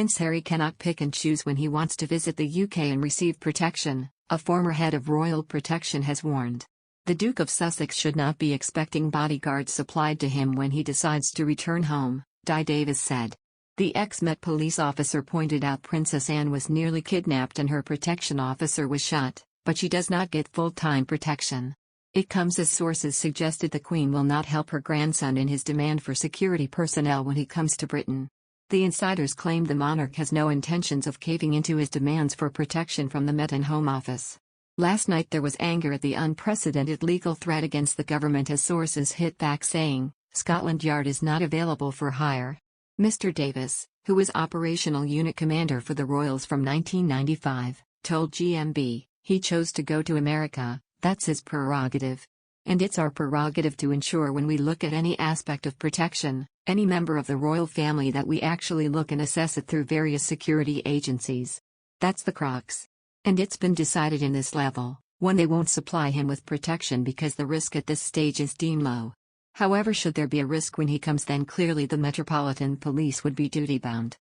Prince Harry cannot pick and choose when he wants to visit the UK and receive protection, a former head of royal protection has warned. The Duke of Sussex should not be expecting bodyguards supplied to him when he decides to return home, Di Davis said. The ex-Met police officer pointed out Princess Anne was nearly kidnapped and her protection officer was shot, but she does not get full-time protection. It comes as sources suggested the Queen will not help her grandson in his demand for security personnel when he comes to Britain. The insiders claimed the monarch has no intentions of caving into his demands for protection from the Met and Home Office. Last night there was anger at the unprecedented legal threat against the government as sources hit back saying, Scotland Yard is not available for hire. Mr. Davis, who was operational unit commander for the Royals from 1995, told GMB, he chose to go to America, that's his prerogative. And it's our prerogative to ensure when we look at any aspect of protection, any member of the royal family that we actually look and assess it through various security agencies. That's the crux. And it's been decided in this level, one, they won't supply him with protection because the risk at this stage is deemed low. However, should there be a risk when he comes, then clearly the Metropolitan Police would be duty-bound.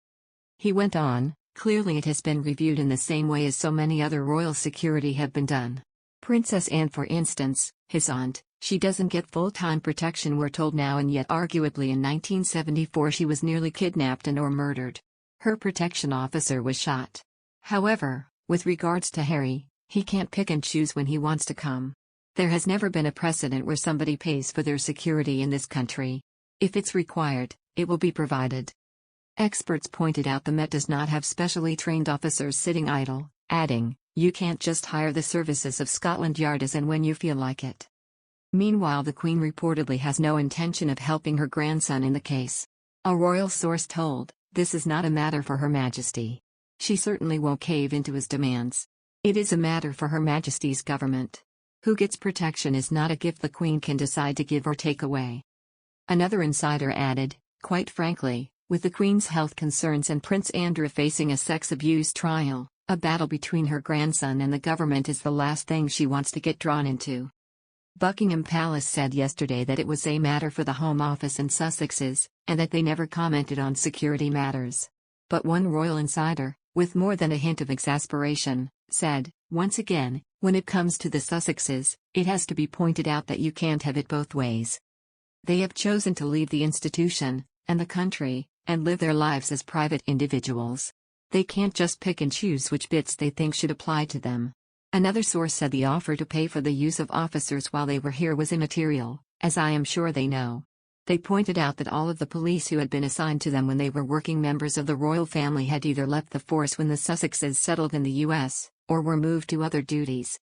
He went on, clearly it has been reviewed in the same way as so many other royal security have been done. Princess Anne, for instance, his aunt, she doesn't get full-time protection, we're told now, and yet arguably in 1974 she was nearly kidnapped and or murdered. Her protection officer was shot. However, with regards to Harry, he can't pick and choose when he wants to come. There has never been a precedent where somebody pays for their security in this country. If it's required, it will be provided. Experts pointed out the Met does not have specially trained officers sitting idle, adding, you can't just hire the services of Scotland Yard as and when you feel like it. Meanwhile, the Queen reportedly has no intention of helping her grandson in the case. A royal source told, this is not a matter for Her Majesty. She certainly won't cave into his demands. It is a matter for Her Majesty's government. Who gets protection is not a gift the Queen can decide to give or take away. Another insider added, quite frankly, with the Queen's health concerns and Prince Andrew facing a sex abuse trial, a battle between her grandson and the government is the last thing she wants to get drawn into. Buckingham Palace said yesterday that it was a matter for the Home Office and Sussexes, and that they never commented on security matters. But one royal insider, with more than a hint of exasperation, said, once again, when it comes to the Sussexes, it has to be pointed out that you can't have it both ways. They have chosen to leave the institution, and the country, and live their lives as private individuals. They can't just pick and choose which bits they think should apply to them. Another source said the offer to pay for the use of officers while they were here was immaterial, as I am sure they know. They pointed out that all of the police who had been assigned to them when they were working members of the royal family had either left the force when the Sussexes settled in the US, or were moved to other duties.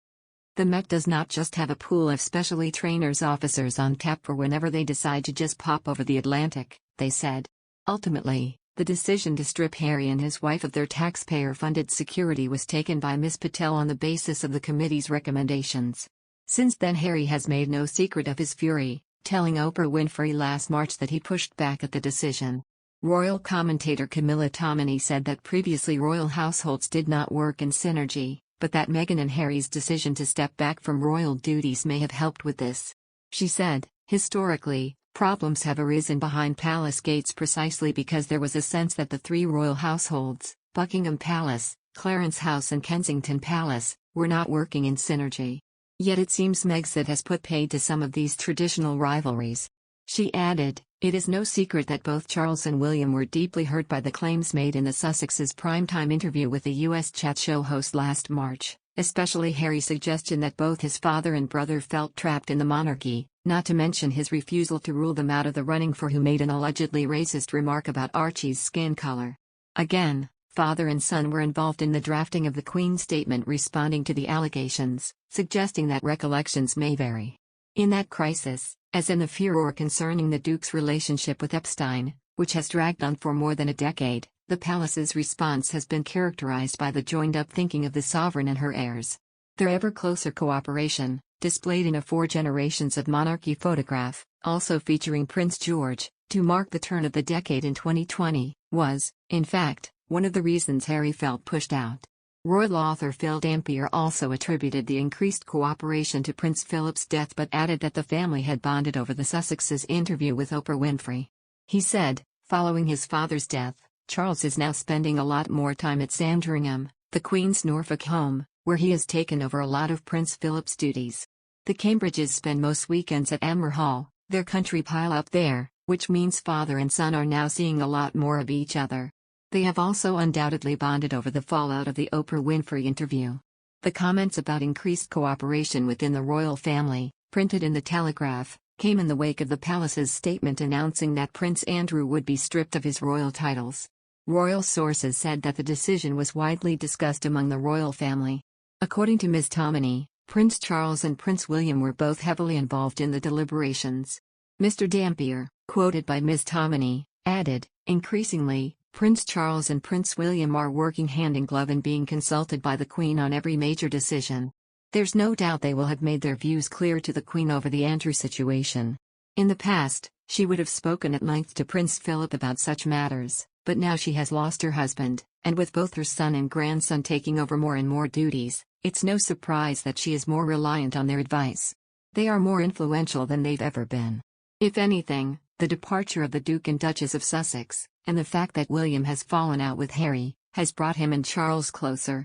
The Met does not just have a pool of specially trained officers on tap for whenever they decide to just pop over the Atlantic, they said. Ultimately, the decision to strip Harry and his wife of their taxpayer-funded security was taken by Ms. Patel on the basis of the committee's recommendations. Since then, Harry has made no secret of his fury, telling Oprah Winfrey last March that he pushed back at the decision. Royal commentator Camilla Tominey said that previously royal households did not work in synergy, but that Meghan and Harry's decision to step back from royal duties may have helped with this. She said, historically, problems have arisen behind palace gates precisely because there was a sense that the three royal households, Buckingham Palace, Clarence House and Kensington Palace, were not working in synergy. Yet it seems Megxit has put paid to some of these traditional rivalries. She added, it is no secret that both Charles and William were deeply hurt by the claims made in the Sussexes' primetime interview with the U.S. chat show host last March, especially Harry's suggestion that both his father and brother felt trapped in the monarchy, not to mention his refusal to rule them out of the running for who made an allegedly racist remark about Archie's skin color. Again, father and son were involved in the drafting of the Queen's statement responding to the allegations, suggesting that recollections may vary. In that crisis, as in the furor concerning the Duke's relationship with Epstein, which has dragged on for more than a decade, the palace's response has been characterized by the joined-up thinking of the sovereign and her heirs. Their ever-closer cooperation, displayed in a 4 generations of monarchy photograph, also featuring Prince George, to mark the turn of the decade in 2020, was, in fact, one of the reasons Harry felt pushed out. Royal author Phil Dampier also attributed the increased cooperation to Prince Philip's death but added that the family had bonded over the Sussexes' interview with Oprah Winfrey. He said, following his father's death, Charles is now spending a lot more time at Sandringham, the Queen's Norfolk home, where he has taken over a lot of Prince Philip's duties. The Cambridges spend most weekends at Emer Hall, their country pile up there, which means father and son are now seeing a lot more of each other. They have also undoubtedly bonded over the fallout of the Oprah Winfrey interview. The comments about increased cooperation within the royal family, printed in the Telegraph, came in the wake of the palace's statement announcing that Prince Andrew would be stripped of his royal titles. Royal sources said that the decision was widely discussed among the royal family. According to Ms. Tominey, Prince Charles and Prince William were both heavily involved in the deliberations. Mr. Dampier, quoted by Ms. Tominey, added, "Increasingly, Prince Charles and Prince William are working hand in glove and being consulted by the Queen on every major decision. There's no doubt they will have made their views clear to the Queen over the Andrew situation. In the past, she would have spoken at length to Prince Philip about such matters, but now she has lost her husband, and with both her son and grandson taking over more and more duties, it's no surprise that she is more reliant on their advice. They are more influential than they've ever been. If anything, the departure of the Duke and Duchess of Sussex, and the fact that William has fallen out with Harry, has brought him and Charles closer.